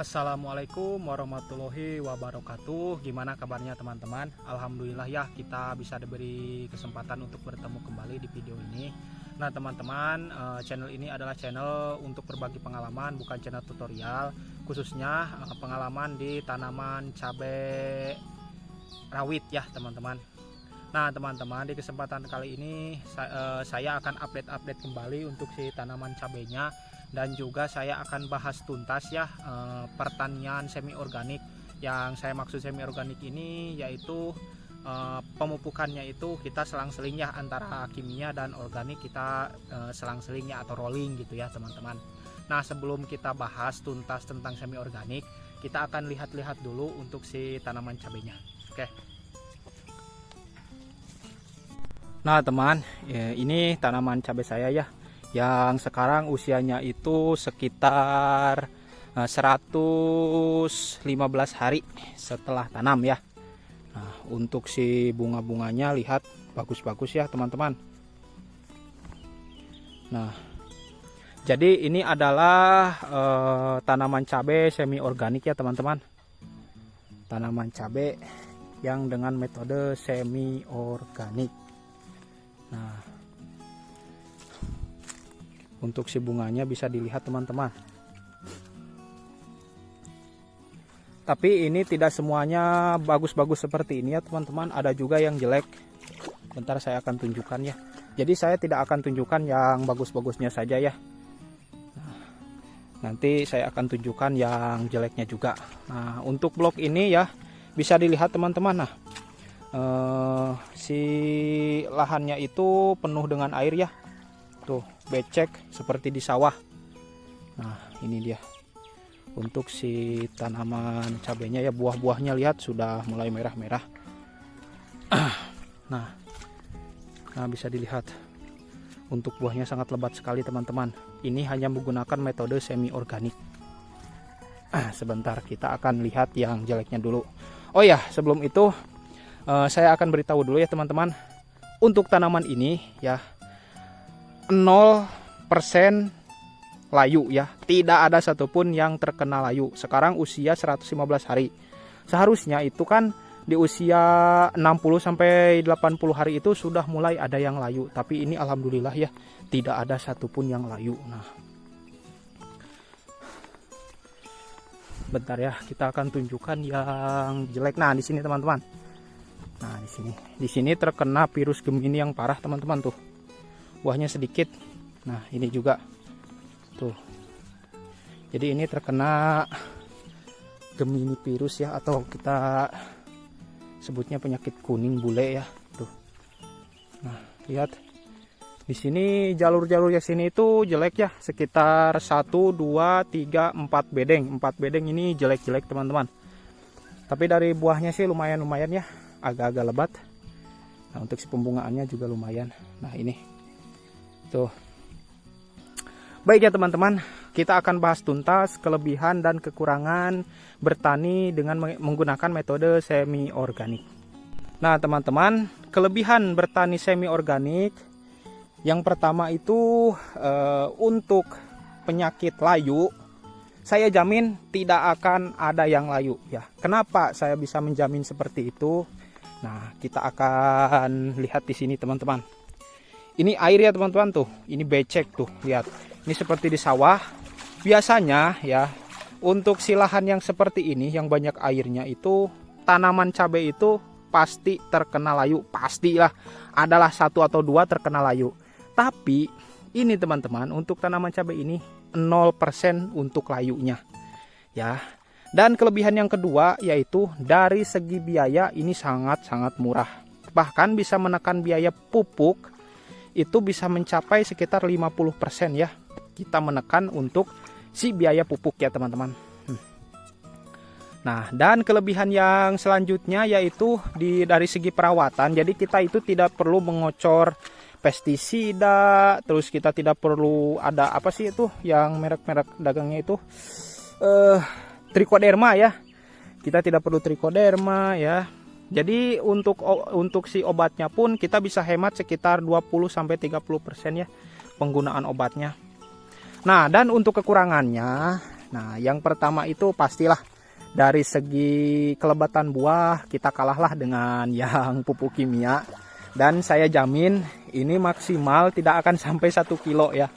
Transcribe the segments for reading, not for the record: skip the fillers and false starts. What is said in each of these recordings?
Assalamualaikum warahmatullahi wabarakatuh. Gimana kabarnya teman-teman? Alhamdulillah ya, kita bisa diberi kesempatan untuk bertemu kembali di video ini. Nah teman-teman, channel ini adalah channel untuk berbagi pengalaman, bukan channel tutorial. Khususnya pengalaman di tanaman cabai rawit ya teman-teman. Nah teman-teman, di kesempatan kali ini saya akan update kembali untuk si tanaman cabainya. Dan juga saya akan bahas tuntas ya pertanian semi organik. Yang saya maksud semi organik ini yaitu pemupukannya itu kita selang-seling ya, antara kimia dan organik kita selang-seling ya, atau rolling gitu ya teman-teman. Nah sebelum kita bahas tuntas tentang semi organik, kita akan lihat-lihat dulu untuk si tanaman cabenya. Oke. Nah teman, ini tanaman cabai saya ya, yang sekarang usianya itu sekitar 115 hari setelah tanam ya. Nah, untuk si bunga-bunganya lihat bagus-bagus ya teman-teman. Nah, jadi ini adalah tanaman cabai semi organik ya teman-teman. Tanaman cabai yang dengan metode semi organik. Nah, untuk si bunganya bisa dilihat teman-teman. Tapi ini tidak semuanya bagus-bagus seperti ini ya teman-teman. Ada juga yang jelek. Bentar saya akan tunjukkan ya. Jadi saya tidak akan tunjukkan yang bagus-bagusnya saja ya. Nah, nanti saya akan tunjukkan yang jeleknya juga. Nah untuk blok ini ya bisa dilihat teman-teman. Nah si lahannya itu penuh dengan air ya. Tuh becek seperti di sawah. Nah ini dia untuk si tanaman cabenya ya, buah-buahnya lihat sudah mulai merah-merah. Nah bisa dilihat untuk buahnya sangat lebat sekali teman-teman. Ini hanya menggunakan metode semi organik. Sebentar kita akan lihat yang jeleknya dulu. Oh ya sebelum itu saya akan beritahu dulu ya teman-teman, untuk tanaman ini ya 0% layu ya, tidak ada satupun yang terkena layu. Sekarang usia 115 hari. Seharusnya itu kan di usia 60 sampai 80 hari itu sudah mulai ada yang layu, tapi ini alhamdulillah ya tidak ada satupun yang layu. Nah, bentar ya, kita akan tunjukkan yang jelek. Nah, di sini teman-teman. Nah, di sini terkena virus Gemini yang parah teman-teman tuh. Buahnya sedikit. Nah ini juga tuh, jadi ini terkena Gemini virus ya, atau kita sebutnya penyakit kuning bule ya tuh. Nah lihat di sini jalur-jalurnya sini itu jelek ya, sekitar 1 2 3 4 bedeng. 4 bedeng ini jelek-jelek teman-teman. Tapi dari buahnya sih lumayan ya, agak-agak lebat. Nah untuk si pembungaannya juga lumayan. Nah ini tuh. Baik ya teman-teman, kita akan bahas tuntas kelebihan dan kekurangan bertani dengan menggunakan metode semi organik. Nah teman-teman, kelebihan bertani semi organik yang pertama itu untuk penyakit layu, saya jamin tidak akan ada yang layu ya. Kenapa saya bisa menjamin seperti itu? Nah kita akan lihat di sini teman-teman. Ini air ya teman-teman tuh, ini becek tuh, lihat. Ini seperti di sawah. Biasanya ya, untuk si lahan yang seperti ini, yang banyak airnya itu, tanaman cabai itu pasti terkena layu. Pastilah, adalah 1 atau 2 terkena layu. Tapi, ini teman-teman, untuk tanaman cabai ini, 0% untuk layunya. Ya. Dan kelebihan yang kedua, yaitu dari segi biaya, ini sangat-sangat murah. Bahkan bisa menekan biaya pupuk, itu bisa mencapai sekitar 50% ya, kita menekan untuk si biaya pupuk ya teman-teman. Nah dan kelebihan yang selanjutnya yaitu dari segi perawatan. Jadi kita itu tidak perlu mengocor pestisida, terus kita tidak perlu ada apa sih itu yang merek-merek dagangnya itu trichoderma ya, kita tidak perlu trichoderma ya. Jadi untuk si obatnya pun kita bisa hemat sekitar 20-30% ya penggunaan obatnya. Nah dan untuk kekurangannya Nah, yang pertama itu pastilah dari segi kelebatan buah kita kalahlah dengan yang pupuk kimia. Dan saya jamin ini maksimal tidak akan sampai 1 kilo ya.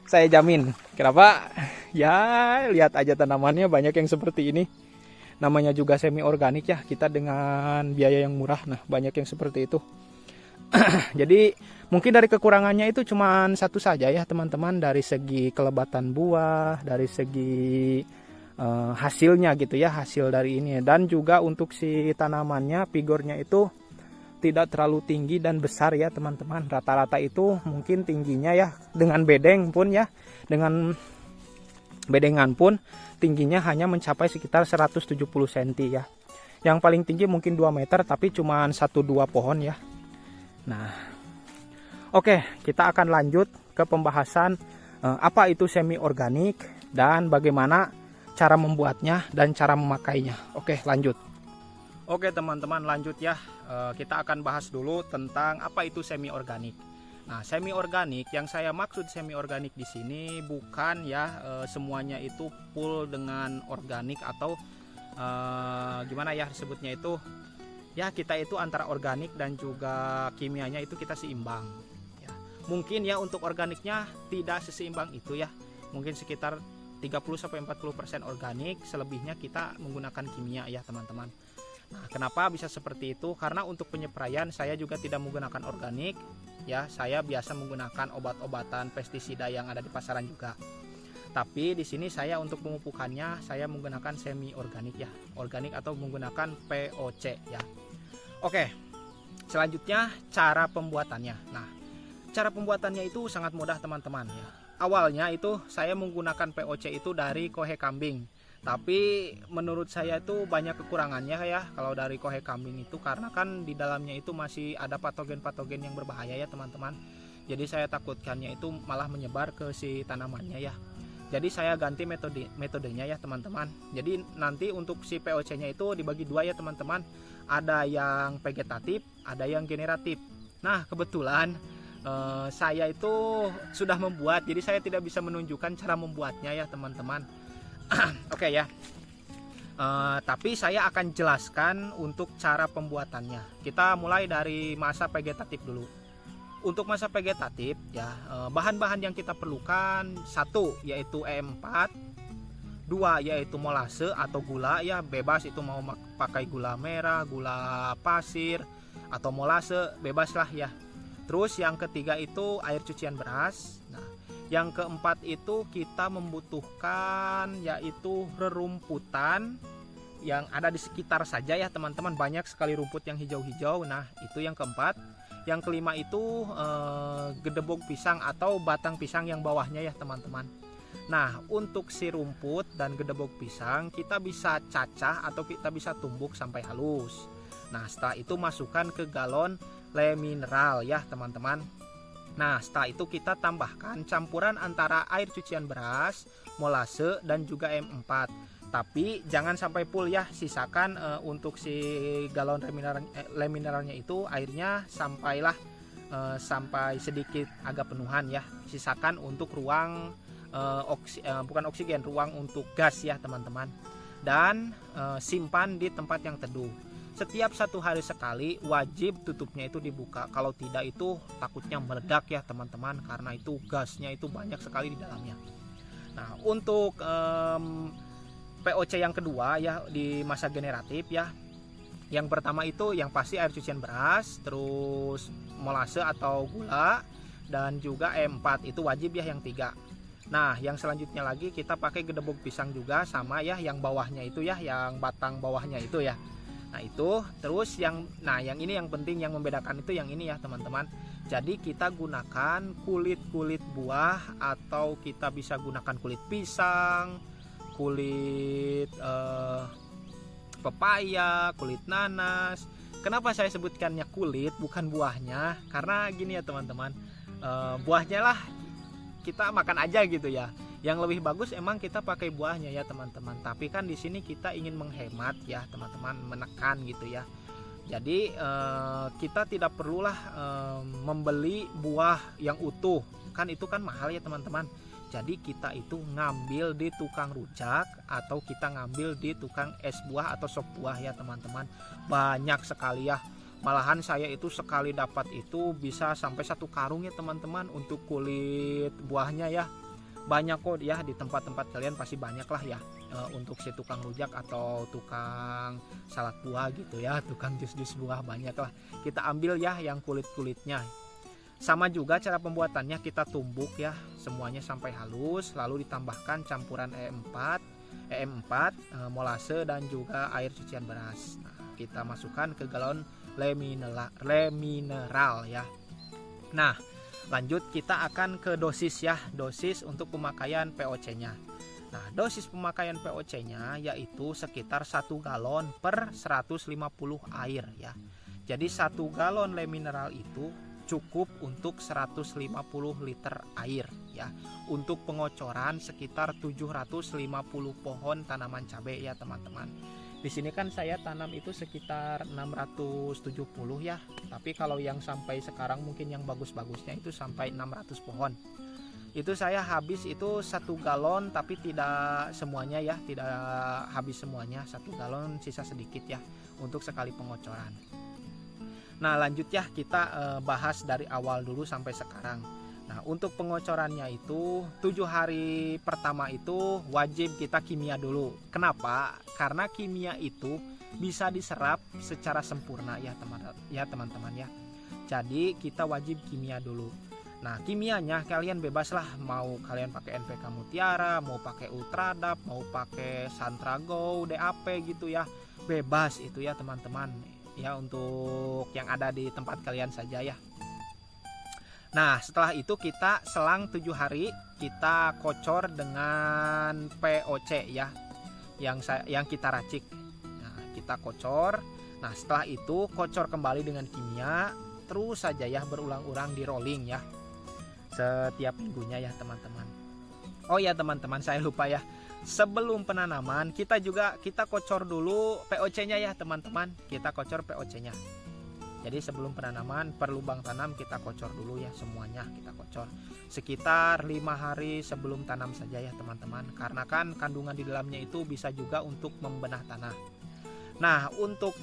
Saya jamin. Kenapa? Ya, lihat aja tanamannya banyak yang seperti ini. Namanya juga semi organik ya, kita dengan biaya yang murah. Nah, banyak yang seperti itu. Jadi mungkin dari kekurangannya itu cuma satu saja ya teman-teman, dari segi kelebatan buah, dari segi hasilnya gitu ya, hasil dari ini. Dan juga untuk si tanamannya, vigornya itu tidak terlalu tinggi dan besar ya teman-teman. Rata-rata itu mungkin tingginya ya dengan bedeng pun ya, dengan bedengan pun tingginya hanya mencapai sekitar 170 cm ya. Yang paling tinggi mungkin 2 meter tapi cuma 1-2 pohon ya. Nah, oke, kita akan lanjut ke pembahasan apa itu semi organik dan bagaimana cara membuatnya dan cara memakainya. Oke, lanjut. Oke teman-teman, lanjut ya. Kita akan bahas dulu tentang apa itu semi organik. Nah, semi organik, yang saya maksud semi organik di sini bukan ya semuanya itu full dengan organik atau gimana ya disebutnya itu. Ya, kita itu antara organik dan juga kimianya itu kita seimbang ya. Mungkin ya untuk organiknya tidak seseimbang itu ya. Mungkin sekitar 30-40% organik, selebihnya kita menggunakan kimia ya teman-teman. Nah, kenapa bisa seperti itu? Karena untuk penyepraian saya juga tidak menggunakan organik ya. Saya biasa menggunakan obat-obatan pestisida yang ada di pasaran juga. Tapi di sini saya untuk pemupukannya saya menggunakan semi organik ya. Organik atau menggunakan POC ya. Oke, selanjutnya cara pembuatannya. Nah, cara pembuatannya itu sangat mudah teman-teman ya. Awalnya itu saya menggunakan POC itu dari kohe kambing. Tapi menurut saya itu banyak kekurangannya ya kalau dari kohe kambing itu, karena kan di dalamnya itu masih ada patogen-patogen yang berbahaya ya teman-teman. Jadi saya takutkannya itu malah menyebar ke si tanamannya ya. Jadi saya ganti metodenya ya teman-teman. Jadi nanti untuk si POC-nya itu dibagi dua ya teman-teman. Ada yang vegetatif, ada yang generatif. Nah, kebetulan saya itu sudah membuat, jadi saya tidak bisa menunjukkan cara membuatnya ya teman-teman. Oke ya. Tapi saya akan jelaskan untuk cara pembuatannya. Kita mulai dari masa vegetatif dulu. Untuk masa vegetatif ya, bahan-bahan yang kita perlukan, 1 yaitu E4, 2 yaitu molase atau gula ya, bebas itu mau pakai gula merah, gula pasir atau molase, bebas lah ya. Terus yang ketiga itu air cucian beras. Nah, yang keempat itu kita membutuhkan yaitu rerumputan yang ada di sekitar saja ya teman-teman. Banyak sekali rumput yang hijau-hijau. Nah, itu yang keempat. Yang kelima itu gedebok pisang atau batang pisang yang bawahnya ya teman-teman. Nah, untuk si rumput dan gedebok pisang kita bisa cacah atau kita bisa tumbuk sampai halus. Nah, setelah itu masukkan ke galon le mineral ya teman-teman. Nah, setelah itu kita tambahkan campuran antara air cucian beras, molase dan juga M4. Tapi jangan sampai full ya, sisakan untuk si galon le mineralnya itu airnya sampai sedikit agak penuhan ya. Sisakan untuk ruang bukan oksigen, ruang untuk gas ya teman-teman. Dan simpan di tempat yang teduh. Setiap 1 hari sekali wajib tutupnya itu dibuka. Kalau tidak itu takutnya meledak ya teman-teman, karena itu gasnya itu banyak sekali di dalamnya. Nah, untuk POC yang kedua ya di masa generatif ya. Yang pertama itu yang pasti air cucian beras, terus molase atau gula, dan juga E4 itu wajib ya yang 3. Nah, yang selanjutnya lagi kita pakai gedebok pisang juga sama ya, yang bawahnya itu ya, yang batang bawahnya itu ya. Nah, itu terus yang ini yang penting, yang membedakan itu yang ini ya teman-teman. Jadi kita gunakan kulit buah atau kita bisa gunakan kulit pisang, kulit pepaya, kulit nanas. Kenapa saya sebutkannya kulit bukan buahnya? Karena gini ya teman-teman, buahnya lah kita makan aja gitu ya. Yang lebih bagus emang kita pakai buahnya ya teman-teman. Tapi kan di sini kita ingin menghemat ya teman-teman, menekan gitu ya. Jadi kita tidak perlulah membeli buah yang utuh, kan itu kan mahal ya teman-teman. Jadi kita itu ngambil di tukang rujak atau kita ngambil di tukang es buah atau sop buah ya teman-teman. Banyak sekali ya. Malahan saya itu sekali dapat itu bisa sampai 1 karung ya teman-teman untuk kulit buahnya ya. Banyak kok ya, di tempat-tempat kalian pasti banyak lah ya untuk si tukang rujak atau tukang salad buah gitu ya, tukang jus-jus buah banyak lah. Kita ambil ya yang kulit-kulitnya. Sama juga cara pembuatannya, kita tumbuk ya semuanya sampai halus, lalu ditambahkan campuran EM4, molase dan juga air cucian beras. Nah, kita masukkan ke galon le mineral ya. Nah, lanjut kita akan ke dosis ya, dosis untuk pemakaian POC-nya. Nah, dosis pemakaian POC-nya yaitu sekitar 1 galon per 150 air ya. Jadi 1 galon le mineral itu cukup untuk 150 liter air ya. Untuk pengocoran sekitar 750 pohon tanaman cabai ya teman-teman. Di sini kan saya tanam itu sekitar 670 ya. Tapi kalau yang sampai sekarang mungkin yang bagus-bagusnya itu sampai 600 pohon. Itu saya habis itu 1 galon, tapi tidak semuanya ya, tidak habis semuanya. 1 galon sisa sedikit ya untuk sekali pengocoran. Nah, lanjut ya, kita bahas dari awal dulu sampai sekarang. Nah, untuk pengocorannya itu 7 hari pertama itu wajib kita kimia dulu. Kenapa? Karena kimia itu bisa diserap secara sempurna ya teman-teman ya. Jadi kita wajib kimia dulu. Nah, kimianya kalian bebas lah, mau kalian pakai NPK Mutiara, mau pakai Ultradap, mau pakai Santrago, DAP gitu ya. Bebas itu ya teman-teman. Ya, untuk yang ada di tempat kalian saja ya. Nah, setelah itu kita selang 7 hari kita kocor dengan POC ya, yang kita racik. Nah, kita kocor. Nah, setelah itu kocor kembali dengan kimia, terus saja ya berulang-ulang di rolling ya, setiap minggunya ya teman-teman. Oh ya teman-teman, saya lupa ya, sebelum penanaman kita kocor dulu POC-nya ya teman-teman. Kita kocor POC-nya. Jadi sebelum penanaman per lubang tanam kita kocor dulu ya, semuanya kita kocor sekitar 5 hari sebelum tanam saja ya teman-teman. Karena kan kandungan di dalamnya itu bisa juga untuk membenah tanah. Nah, untuk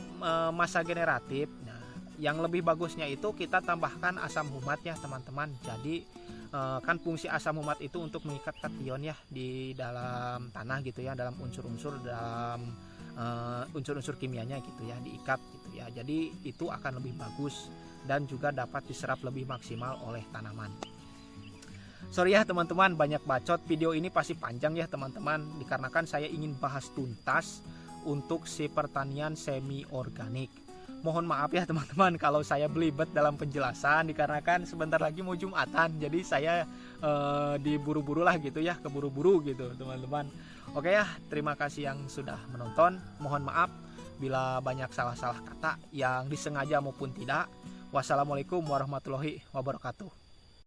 masa generatif, nah, yang lebih bagusnya itu kita tambahkan asam humat ya teman-teman. Jadi kan fungsi asam humat itu untuk mengikat kation ya di dalam tanah gitu ya, dalam unsur-unsur unsur-unsur kimianya gitu ya, diikat gitu ya. Jadi itu akan lebih bagus dan juga dapat diserap lebih maksimal oleh tanaman. Sorry ya teman-teman, banyak bacot. Video ini pasti panjang ya teman-teman, dikarenakan saya ingin bahas tuntas untuk si pertanian semi organik. Mohon maaf ya teman-teman kalau saya belibet dalam penjelasan, dikarenakan sebentar lagi mau Jumatan. Jadi saya diburu-buru lah gitu ya, keburu-buru gitu teman-teman. Oke ya, terima kasih yang sudah menonton. Mohon maaf bila banyak salah-salah kata yang disengaja maupun tidak. Wassalamualaikum warahmatullahi wabarakatuh.